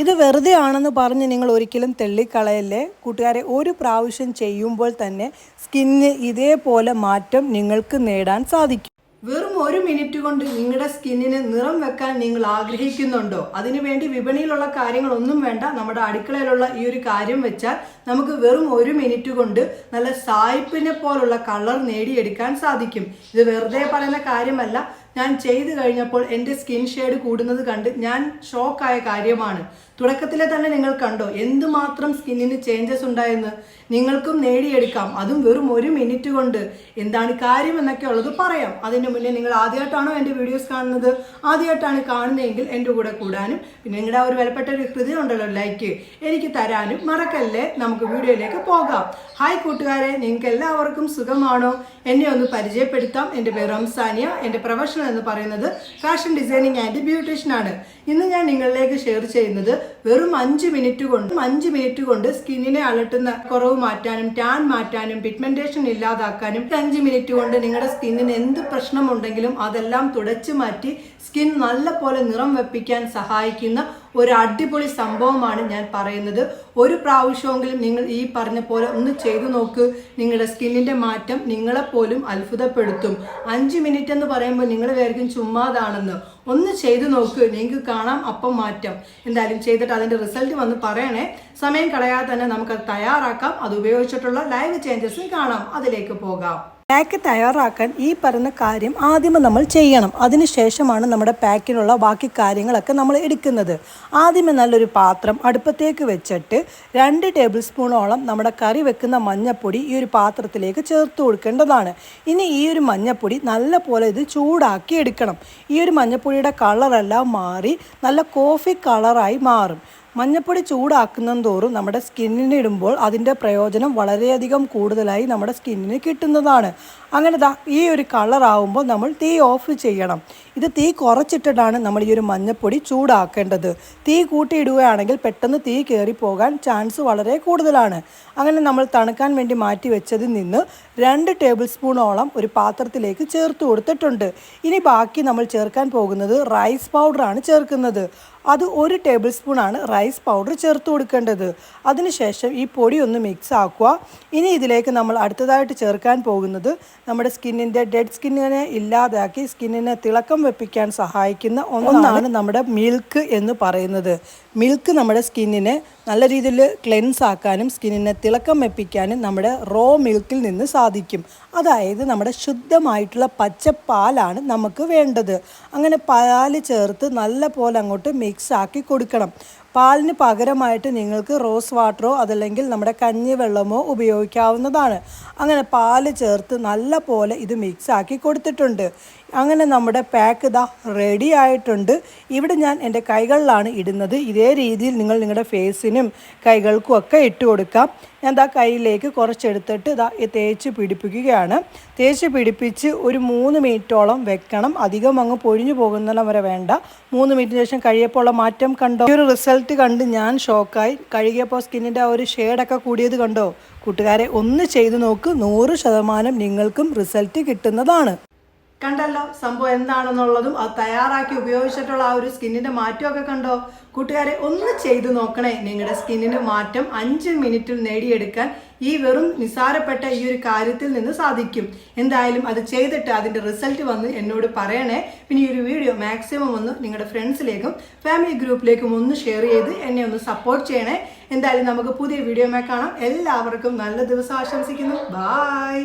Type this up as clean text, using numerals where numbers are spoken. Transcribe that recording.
ഇത് വെറുതെ ആണെന്ന് പറഞ്ഞ് നിങ്ങൾ ഒരിക്കലും തള്ളിക്കളയല്ലേ കൂട്ടുകാരെ. ഒരു പ്രാവശ്യം ചെയ്യുമ്പോൾ തന്നെ സ്കിന്നിന് ഇതേപോലെ മാറ്റം നിങ്ങൾക്ക് നേടാൻ സാധിക്കും. വെറും 1 മിനിറ്റ് കൊണ്ട് നിങ്ങളുടെ സ്കിന്നിന് നിറം വെക്കാൻ നിങ്ങൾ ആഗ്രഹിക്കുന്നുണ്ടോ? അതിനുവേണ്ടി വിപണിയിലുള്ള കാര്യങ്ങളൊന്നും വേണ്ട. നമ്മുടെ അടുക്കളയിലുള്ള ഈ ഒരു കാര്യം വെച്ചാൽ നമുക്ക് വെറും 1 മിനിറ്റ് കൊണ്ട് നല്ല സായിപ്പിനെ പോലുള്ള കളർ നേടിയെടുക്കാൻ സാധിക്കും. ഇത് വെറുതെ പറയുന്ന കാര്യമല്ല. ഞാൻ ചെയ്തു കഴിഞ്ഞപ്പോൾ എൻ്റെ സ്കിൻ ഷെയ്ഡ് കൂടുന്നത് കണ്ട് ഞാൻ ഷോക്കായ കാര്യമാണ്. തുടക്കത്തിലെ തന്നെ നിങ്ങൾ കണ്ടോ എന്തുമാത്രം സ്കിന്നിന് ചേഞ്ചസ് ഉണ്ടായെന്ന്? നിങ്ങൾക്കും നേടിയെടുക്കാം, അതും വെറും 1 മിനിറ്റ് കൊണ്ട്. എന്താണ് കാര്യം എന്നൊക്കെ ഉള്ളത് പറയാം. അതിന് മുന്നേ നിങ്ങൾ ആദ്യമായിട്ടാണോ എൻ്റെ വീഡിയോസ് കാണുന്നത്? ആദ്യമായിട്ടാണ് കാണുന്നതെങ്കിൽ എൻ്റെ കൂടെ കൂടാനും പിന്നെ നിങ്ങളുടെ ആ ഒരു വിലപ്പെട്ട ഒരു ഹൃദയം ഉണ്ടല്ലോ ലൈക്ക് എനിക്ക് തരാനും മറക്കല്ലേ. നമുക്ക് വീഡിയോയിലേക്ക് പോകാം. ഹായ് കൂട്ടുകാരെ, നിങ്ങൾക്ക് എല്ലാവർക്കും സുഖമാണോ? എന്നെ ഒന്ന് പരിചയപ്പെടുത്താം. എൻ്റെ പേര് റംസാനിയ. എൻ്റെ പ്രൊഫഷൻ എന്ന് പറയുന്നത് ഫാഷൻ ഡിസൈനിങ് ആൻഡ് ബ്യൂട്ടീഷ്യൻ ആണ്. ഇന്ന് ഞാൻ നിങ്ങളിലേക്ക് ഷെയർ ചെയ്യുന്നത് വെറും 5 മിനിറ്റ് കൊണ്ട് സ്കിന്നിനെ അലട്ടുന്ന കുറവ് മാറ്റാനും ടാൻ മാറ്റാനും പിഗ്മെന്റേഷൻ ഇല്ലാതാക്കാനും 5 മിനിറ്റ് കൊണ്ട് നിങ്ങളുടെ സ്കിന്നിന് എന്ത് പ്രശ്നമുണ്ടെങ്കിലും അതെല്ലാം തുടച്ചു മാറ്റി സ്കിൻ നല്ല പോലെ നിറം വെപ്പിക്കാൻ സഹായിക്കുന്ന ഒരു അടിപൊളി സംഭവമാണ് ഞാൻ പറയുന്നത്. ഒരു പ്രാവശ്യമെങ്കിലും നിങ്ങൾ ഈ പറഞ്ഞ പോലെ ഒന്ന് ചെയ്തു നോക്ക്. നിങ്ങളുടെ സ്കിന്നിന്റെ മാറ്റം നിങ്ങളെപ്പോലും അത്ഭുതപ്പെടുത്തും. 5 മിനിറ്റ് എന്ന് പറയുമ്പോൾ നിങ്ങൾ വിചാരിക്കും ചുമ്മാതാണെന്ന്. ഒന്ന് ചെയ്തു നോക്ക്, നിങ്ങൾക്ക് കാണാം അപ്പം മാറ്റം. എന്തായാലും ചെയ്തിട്ട് അതിന്റെ റിസൾട്ട് വന്ന് പറയണേ. സമയം കളയാതെ തന്നെ നമുക്കത് തയ്യാറാക്കാം. അത് ഉപയോഗിച്ചിട്ടുള്ള ലൈവ് ചേഞ്ചസും കാണാം. അതിലേക്ക് പോകാം. പാക്ക് തയ്യാറാക്കാൻ ഈ പറയുന്ന കാര്യം ആദ്യം നമ്മൾ ചെയ്യണം. അതിനുശേഷമാണ് നമ്മുടെ പാക്കിനുള്ള ബാക്കി കാര്യങ്ങളൊക്കെ നമ്മൾ എടുക്കുന്നത്. ആദ്യമേ നല്ലൊരു പാത്രം അടുപ്പത്തേക്ക് വെച്ചിട്ട് 2 ടേബിൾ സ്പൂണോളം നമ്മുടെ കറി വെക്കുന്ന മഞ്ഞൾപ്പൊടി ഈ ഒരു പാത്രത്തിലേക്ക് ചേർത്ത് കൊടുക്കേണ്ടതാണ്. ഇനി ഈ ഒരു മഞ്ഞൾപ്പൊടി നല്ല പോലെ ഇത് ചൂടാക്കി എടുക്കണം. ഈ ഒരു മഞ്ഞൾപ്പൊടിയുടെ കളറെല്ലാം മാറി നല്ല കോഫി കളറായി മാറും. മഞ്ഞൾപ്പൊടി ചൂടാക്കുന്നതും തോറും നമ്മുടെ സ്കിന്നിന് ഇടുമ്പോൾ അതിൻ്റെ പ്രയോജനം വളരെയധികം കൂടുതലായി നമ്മുടെ സ്കിന്നിന് കിട്ടുന്നതാണ്. അങ്ങനെ ഈ ഒരു കളറാവുമ്പോൾ നമ്മൾ തീ ഓഫ് ചെയ്യണം. ഇത് തീ കുറച്ചിട്ടിട്ടാണ് നമ്മൾ ഈ ഒരു മഞ്ഞൾപ്പൊടി ചൂടാക്കേണ്ടത്. തീ കൂട്ടിയിടുകയാണെങ്കിൽ പെട്ടെന്ന് തീ കയറി പോകാൻ ചാൻസ് വളരെ കൂടുതലാണ്. അങ്ങനെ നമ്മൾ തണുക്കാൻ വേണ്ടി മാറ്റി വെച്ചതിൽ നിന്ന് 2 ടേബിൾ സ്പൂണോളം ഒരു പാത്രത്തിലേക്ക് ചേർത്ത് കൊടുത്തിട്ടുണ്ട്. ഇനി ബാക്കി നമ്മൾ ചേർക്കാൻ പോകുന്നത് റൈസ് പൗഡറാണ് ചേർക്കുന്നത്. അത് 1 ടേബിൾ സ്പൂണാണ് റൈസ് പൗഡർ ചേർത്ത് കൊടുക്കേണ്ടത്. അതിനുശേഷം ഈ പൊടി ഒന്ന് മിക്സ് ആക്കുക. ഇനി ഇതിലേക്ക് നമ്മൾ അടുത്തതായിട്ട് ചേർക്കാൻ പോകുന്നത് നമ്മുടെ സ്കിന്നിൻ്റെ ഡെഡ് സ്കിന്നിനെ ഇല്ലാതാക്കി സ്കിന്നിനെ തിളക്കം വെപ്പിക്കാൻ സഹായിക്കുന്ന ഒന്നാണ് നമ്മുടെ മിൽക്ക് എന്ന് പറയുന്നത്. മിൽക്ക് നമ്മുടെ സ്കിന്നിനെ നല്ല രീതിയിൽ ക്ലെൻസ് ആക്കാനും സ്കിന്നിനെ തിളക്കം വെപ്പിക്കാനും നമ്മുടെ റോ മിൽക്കിൽ നിന്ന് സാധിക്കും. അതായത് നമ്മുടെ ശുദ്ധമായിട്ടുള്ള പച്ചപ്പാലാണ് നമുക്ക് വേണ്ടത്. അങ്ങനെ പാല് ചേർത്ത് നല്ല പോലെ അങ്ങോട്ട് മിക്സ് ആക്കി കൊടുക്കണം. പാലിന് പകരമായിട്ട് നിങ്ങൾക്ക് റോസ് വാട്ടറോ അതല്ലെങ്കിൽ നമ്മുടെ കഞ്ഞിവെള്ളമോ ഉപയോഗിക്കാവുന്നതാണ്. അങ്ങനെ പാല് ചേർത്ത് നല്ല പോലെ ഇത് മിക്സ് ആക്കി കൊടുത്തിട്ടുണ്ട്. അങ്ങനെ നമ്മുടെ പാക്ക് ഇതാ റെഡി ആയിട്ടുണ്ട്. ഇവിടെ ഞാൻ എൻ്റെ കൈകളിലാണ് ഇടുന്നത്. ഇതേ രീതിയിൽ നിങ്ങൾ നിങ്ങളുടെ ഫേസിനും കൈകൾക്കും ഒക്കെ ഇട്ട് കൊടുക്കാം. ഞാൻ കയ്യിലേക്ക് കുറച്ചെടുത്തിട്ട് തേച്ച് പിടിപ്പിക്കുകയാണ്. തേച്ച് പിടിപ്പിച്ച് ഒരു 3 മിനിറ്റോളം വെക്കണം. അധികം അങ്ങ് പൊഴിഞ്ഞു പോകുന്നിടം വരെ വേണ്ട. 3 മിനിറ്റിന് ശേഷം കഴിയപ്പോൾ മാറ്റം കണ്ടോ? ഈ ഒരു റിസൾട്ട് കണ്ട് ഞാൻ ഷോക്കായി. കഴുകിയപ്പോൾ സ്കിന്നിൻ്റെ ആ ഒരു ഷെയ്ഡൊക്കെ കൂടിയത് കണ്ടോ? കൂട്ടുകാരെ ഒന്ന് ചെയ്തു നോക്ക്. 100% നിങ്ങൾക്കും റിസൾട്ട് കിട്ടുന്നതാണ്. കണ്ടല്ലോ സംഭവം എന്താണെന്നുള്ളതും അത് തയ്യാറാക്കി ഉപയോഗിച്ചിട്ടുള്ള ആ ഒരു സ്കിന്നിന്റെ മാറ്റമൊക്കെ കണ്ടോ? കൂട്ടുകാരെ ഒന്ന് ചെയ്തു നോക്കണേ. നിങ്ങളുടെ സ്കിന്നിന് മാറ്റം 5 മിനിറ്റിൽ നേടിയെടുക്കാൻ ഈ വെറും നിസാരപ്പെട്ട ഈ ഒരു കാര്യത്തിൽ നിന്ന് സാധിക്കും. എന്തായാലും അത് ചെയ്തിട്ട് അതിന്റെ റിസൾട്ട് വന്ന് എന്നോട് പറയണേ. പിന്നെ ഈ ഒരു വീഡിയോ മാക്സിമം ഒന്ന് നിങ്ങളുടെ ഫ്രണ്ട്സിലേക്കും ഫാമിലി ഗ്രൂപ്പിലേക്കും ഒന്ന് ഷെയർ ചെയ്ത് എന്നെ ഒന്ന് സപ്പോർട്ട് ചെയ്യണേ. എന്തായാലും നമുക്ക് പുതിയ വീഡിയോ കാണാം. എല്ലാവർക്കും നല്ല ദിവസം ആശംസിക്കുന്നു. ബൈ.